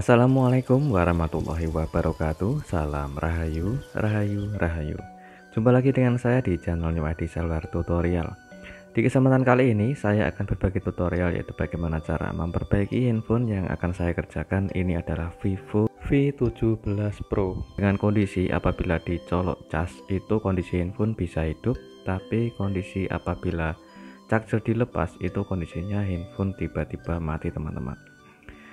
Assalamualaikum warahmatullahi wabarakatuh. Salam Rahayu, Rahayu, Rahayu. Jumpa lagi dengan saya di channel New ID Seluler Tutorial. Di kesempatan kali ini saya akan berbagi tutorial yaitu bagaimana cara memperbaiki handphone yang akan saya kerjakan. Ini adalah Vivo V17 Pro. Dengan kondisi apabila dicolok cas itu kondisi handphone bisa hidup, tapi kondisi apabila charger dilepas itu kondisinya handphone tiba-tiba mati teman-teman.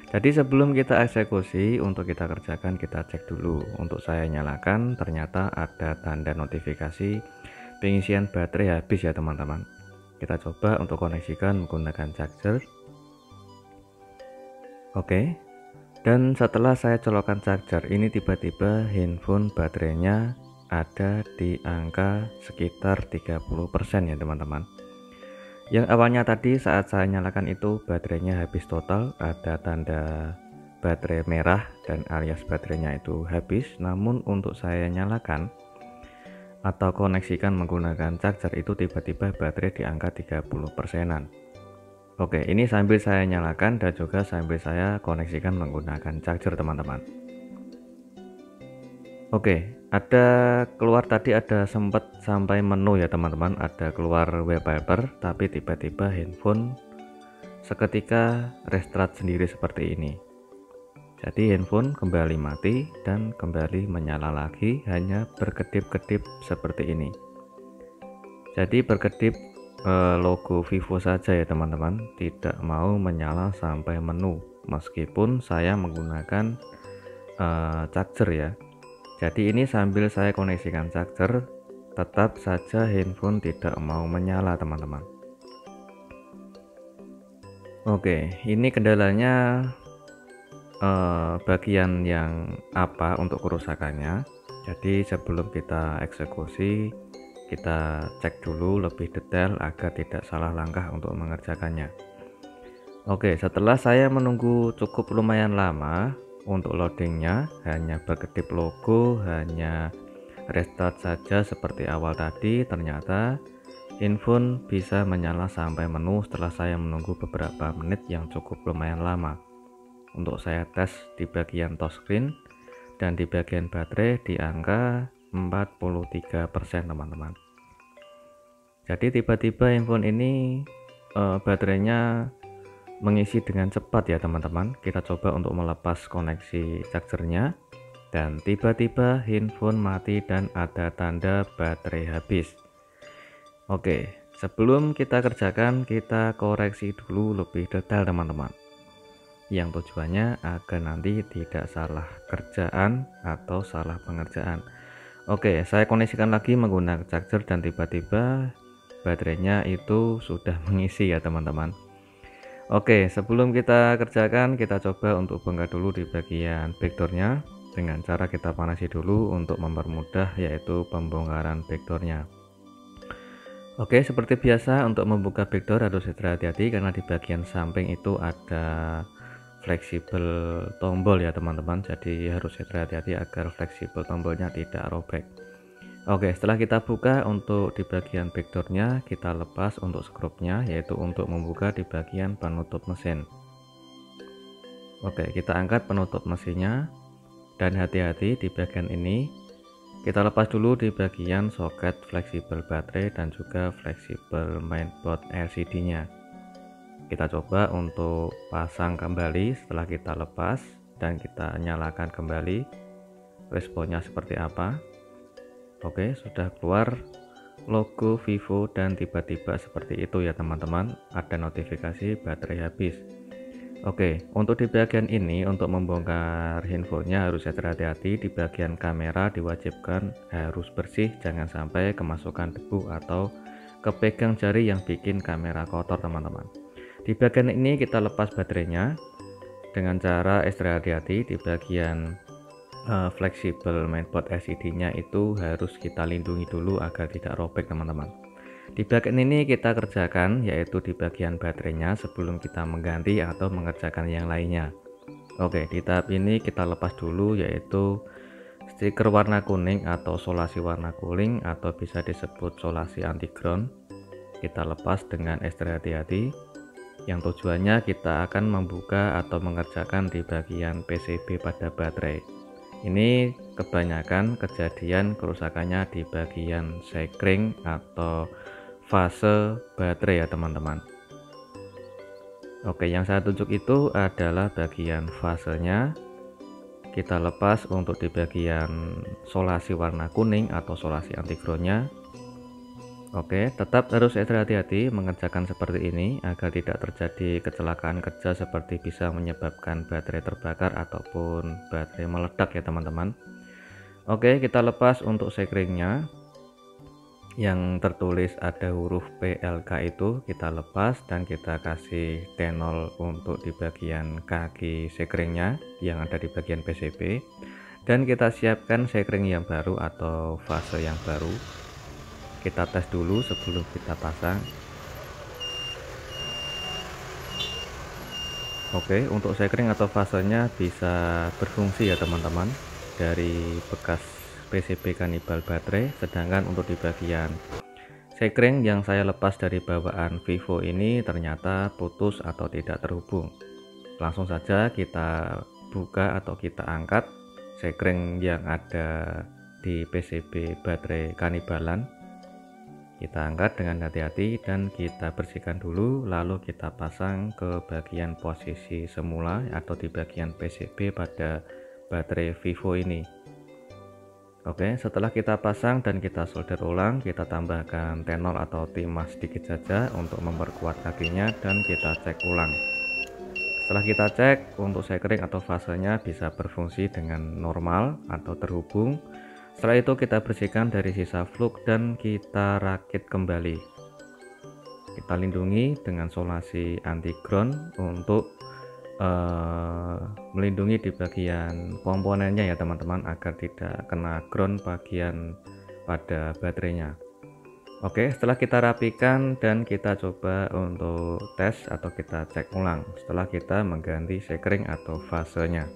Jadi sebelum kita eksekusi untuk kita kerjakan, kita cek dulu. Untuk saya nyalakan, ternyata ada tanda notifikasi pengisian baterai habis ya teman-teman. Kita coba untuk koneksikan menggunakan charger. Oke. Dan setelah saya colokkan charger, ini tiba-tiba handphone baterainya ada di angka sekitar 30% ya teman-teman. Yang awalnya tadi saat saya nyalakan itu baterainya habis total, ada tanda baterai merah dan alias baterainya itu habis. Namun untuk saya nyalakan atau koneksikan menggunakan charger itu tiba-tiba baterai di angka 30%-an. Oke, ini sambil saya nyalakan dan juga sambil saya koneksikan menggunakan charger teman-teman. Oke, ada keluar tadi ada sempat sampai menu ya teman-teman, ada keluar wallpaper, tapi tiba-tiba handphone seketika restart sendiri seperti ini. Jadi handphone kembali mati dan kembali menyala lagi, hanya berkedip-kedip seperti ini. Jadi berkedip logo Vivo saja ya teman-teman, tidak mau menyala sampai menu meskipun saya menggunakan charger ya. Jadi ini sambil saya koneksikan charger, tetap saja handphone tidak mau menyala teman-teman. Oke, ini kendalanya bagian yang apa untuk kerusakannya. Jadi sebelum kita eksekusi, kita cek dulu lebih detail agar tidak salah langkah untuk mengerjakannya. Oke, setelah saya menunggu cukup lumayan lama untuk loadingnya, hanya berkedip logo, hanya restart saja seperti awal tadi, ternyata handphone bisa menyala sampai menu setelah saya menunggu beberapa menit yang cukup lumayan lama. Untuk saya tes di bagian touchscreen dan di bagian baterai di angka 43% teman-teman. Jadi tiba-tiba handphone ini baterainya mengisi dengan cepat ya teman-teman. Kita coba untuk melepas koneksi chargernya dan tiba-tiba handphone mati dan ada tanda baterai habis. Oke, sebelum kita kerjakan kita koreksi dulu lebih detail teman-teman, yang tujuannya agar nanti tidak salah kerjaan atau salah pengerjaan. Oke, saya koneksikan lagi menggunakan charger dan tiba-tiba baterainya itu sudah mengisi ya teman-teman. Oke, sebelum kita kerjakan, kita coba untuk bongkar dulu di bagian backdoornya dengan cara kita panasi dulu untuk mempermudah yaitu pembongkaran backdoornya. Oke, seperti biasa untuk membuka backdoor harus hati-hati karena di bagian samping itu ada fleksibel tombol ya teman-teman. Jadi harus hati-hati agar fleksibel tombolnya tidak robek. Oke, setelah kita buka untuk di bagian backdoornya, kita lepas untuk skrupnya, yaitu untuk membuka di bagian penutup mesin. Oke, kita angkat penutup mesinnya dan hati-hati di bagian ini. Kita lepas dulu di bagian soket fleksibel baterai dan juga fleksibel mainboard LCD-nya. Kita coba untuk pasang kembali setelah kita lepas dan kita nyalakan kembali. Responnya seperti apa? Oke, sudah keluar logo Vivo dan tiba-tiba seperti itu ya teman-teman, ada notifikasi baterai habis. Oke, untuk di bagian ini untuk membongkar handphonenya harus hati-hati. Di bagian kamera diwajibkan harus bersih, jangan sampai kemasukan debu atau kepegang jari yang bikin kamera kotor teman-teman. Di bagian ini kita lepas baterainya dengan cara ekstra hati-hati. Di bagian fleksibel mainboard LCD-nya itu harus kita lindungi dulu agar tidak robek teman-teman. Di bagian ini kita kerjakan yaitu di bagian baterainya sebelum kita mengganti atau mengerjakan yang lainnya. Oke, di tahap ini kita lepas dulu yaitu stiker warna kuning atau solasi warna kuning atau bisa disebut solasi anti ground. Kita lepas dengan ekstra hati-hati. yang tujuannya kita akan membuka atau mengerjakan di bagian PCB pada baterai. Ini kebanyakan kejadian kerusakannya di bagian sekring atau fase baterai ya teman-teman. Oke, yang saya tunjuk itu adalah bagian fasenya. Kita lepas untuk di bagian solasi warna kuning atau solasi anti groundnya. Oke, tetap harus hati-hati mengerjakan seperti ini agar tidak terjadi kecelakaan kerja seperti bisa menyebabkan baterai terbakar ataupun baterai meledak ya teman-teman. Oke, kita lepas untuk sekringnya. Yang tertulis ada huruf PLK itu kita lepas dan kita kasih T0 untuk di bagian kaki sekringnya yang ada di bagian PCB, dan kita siapkan sekring yang baru atau fase yang baru. Kita tes dulu sebelum kita pasang. Oke, untuk sekring atau fasenya bisa berfungsi ya teman-teman, dari bekas PCB kanibal baterai. Sedangkan untuk di bagian sekring yang saya lepas dari bawaan Vivo ini ternyata putus atau tidak terhubung. Langsung saja kita buka atau kita angkat sekring yang ada di PCB baterai kanibalan. Kita angkat dengan hati-hati dan kita bersihkan dulu, lalu kita pasang ke bagian posisi semula atau di bagian PCB pada baterai Vivo ini. Oke, setelah kita pasang dan kita solder ulang, kita tambahkan T0 atau timah sedikit saja untuk memperkuat kakinya dan kita cek ulang. Setelah kita cek, untuk sekring atau fasenya bisa berfungsi dengan normal atau terhubung. Setelah itu kita bersihkan dari sisa fluk dan kita rakit kembali. Kita lindungi dengan solasi anti ground untuk melindungi di bagian komponennya ya teman-teman, agar tidak kena ground bagian pada baterainya. Oke, setelah kita rapikan dan kita coba untuk tes atau kita cek ulang setelah kita mengganti sekring atau fasenya.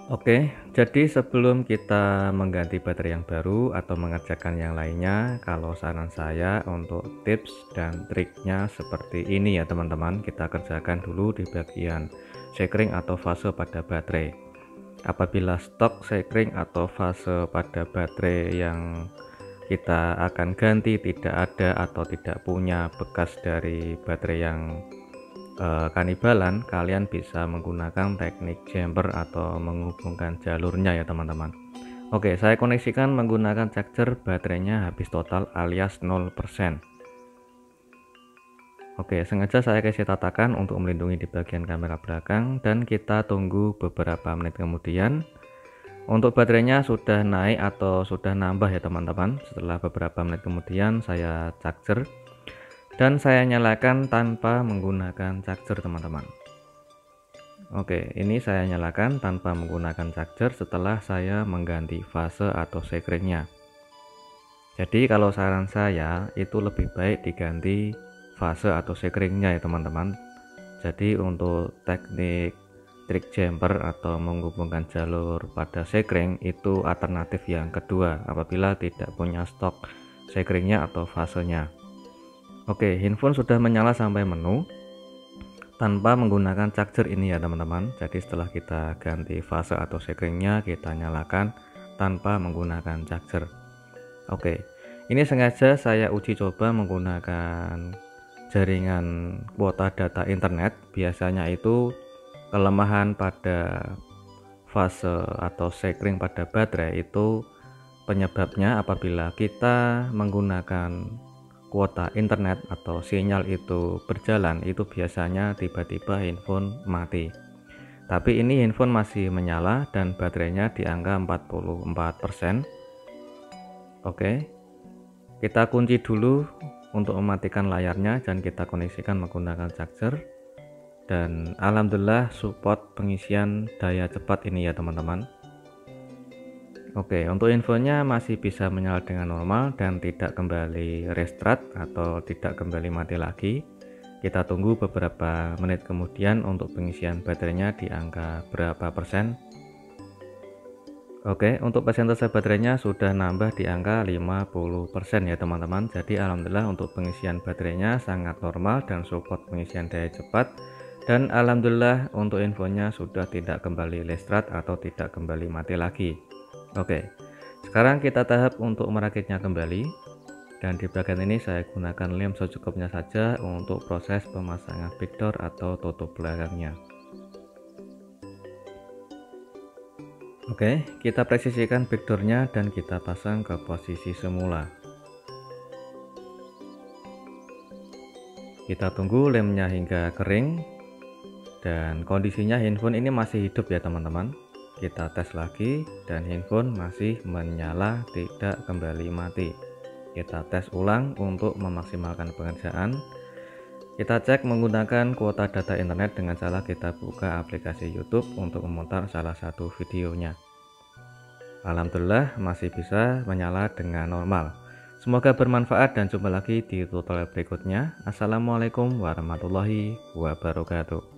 Oke, jadi sebelum kita mengganti baterai yang baru atau mengerjakan yang lainnya, kalau saran saya untuk tips dan triknya seperti ini ya teman-teman. Kita kerjakan dulu di bagian sekring atau fase pada baterai. Apabila stok sekring atau fase pada baterai yang kita akan ganti tidak ada atau tidak punya bekas dari baterai yang kanibalan, kalian bisa menggunakan teknik jumper atau menghubungkan jalurnya ya teman-teman. Oke, saya koneksikan menggunakan charger, baterainya habis total alias 0%. Oke, sengaja saya kasih tatakan untuk melindungi di bagian kamera belakang, dan kita tunggu beberapa menit kemudian. Untuk baterainya sudah naik atau sudah nambah ya teman-teman. Setelah beberapa menit kemudian saya charger dan saya nyalakan tanpa menggunakan charger teman-teman. Oke, ini saya nyalakan tanpa menggunakan charger setelah saya mengganti fase atau sekringnya. Jadi kalau saran saya itu lebih baik diganti fase atau sekringnya ya teman-teman. Jadi untuk teknik trik jumper atau menghubungkan jalur pada sekring itu alternatif yang kedua apabila tidak punya stok sekringnya atau fasenya. Oke, handphone sudah menyala sampai menu tanpa menggunakan charger ini ya teman-teman. Jadi setelah kita ganti fase atau sekringnya, kita nyalakan tanpa menggunakan charger. Oke, ini sengaja saya uji coba menggunakan jaringan kuota data internet. Biasanya itu kelemahan pada fase atau sekring pada baterai itu penyebabnya apabila kita menggunakan kuota internet atau sinyal itu berjalan, itu biasanya tiba-tiba handphone mati. Tapi ini handphone masih menyala dan baterainya di angka 44%. Oke, kita kunci dulu untuk mematikan layarnya dan kita koneksikan menggunakan charger. Dan alhamdulillah support pengisian daya cepat ini ya teman-teman. Oke, untuk infonya masih bisa menyala dengan normal dan tidak kembali restart atau tidak kembali mati lagi. Kita tunggu beberapa menit kemudian untuk pengisian baterainya di angka berapa persen. Oke, untuk persentase baterainya sudah nambah di angka 50% ya teman-teman. Jadi alhamdulillah untuk pengisian baterainya sangat normal dan support pengisian daya cepat. Dan alhamdulillah untuk infonya sudah tidak kembali listrat atau tidak kembali mati lagi. Oke, sekarang kita tahap untuk merakitnya kembali. Dan di bagian ini saya gunakan lem secukupnya saja untuk proses pemasangan backdoor atau tutup belakangnya. Oke, kita presisikan backdoornya dan kita pasang ke posisi semula. Kita tunggu lemnya hingga kering dan kondisinya handphone ini masih hidup ya teman-teman. Kita tes lagi dan handphone masih menyala, tidak kembali mati. Kita tes ulang untuk memaksimalkan pengerjaan. Kita cek menggunakan kuota data internet dengan cara kita buka aplikasi YouTube untuk memutar salah satu videonya. Alhamdulillah masih bisa menyala dengan normal. Semoga bermanfaat dan jumpa lagi di tutorial berikutnya. Assalamualaikum warahmatullahi wabarakatuh.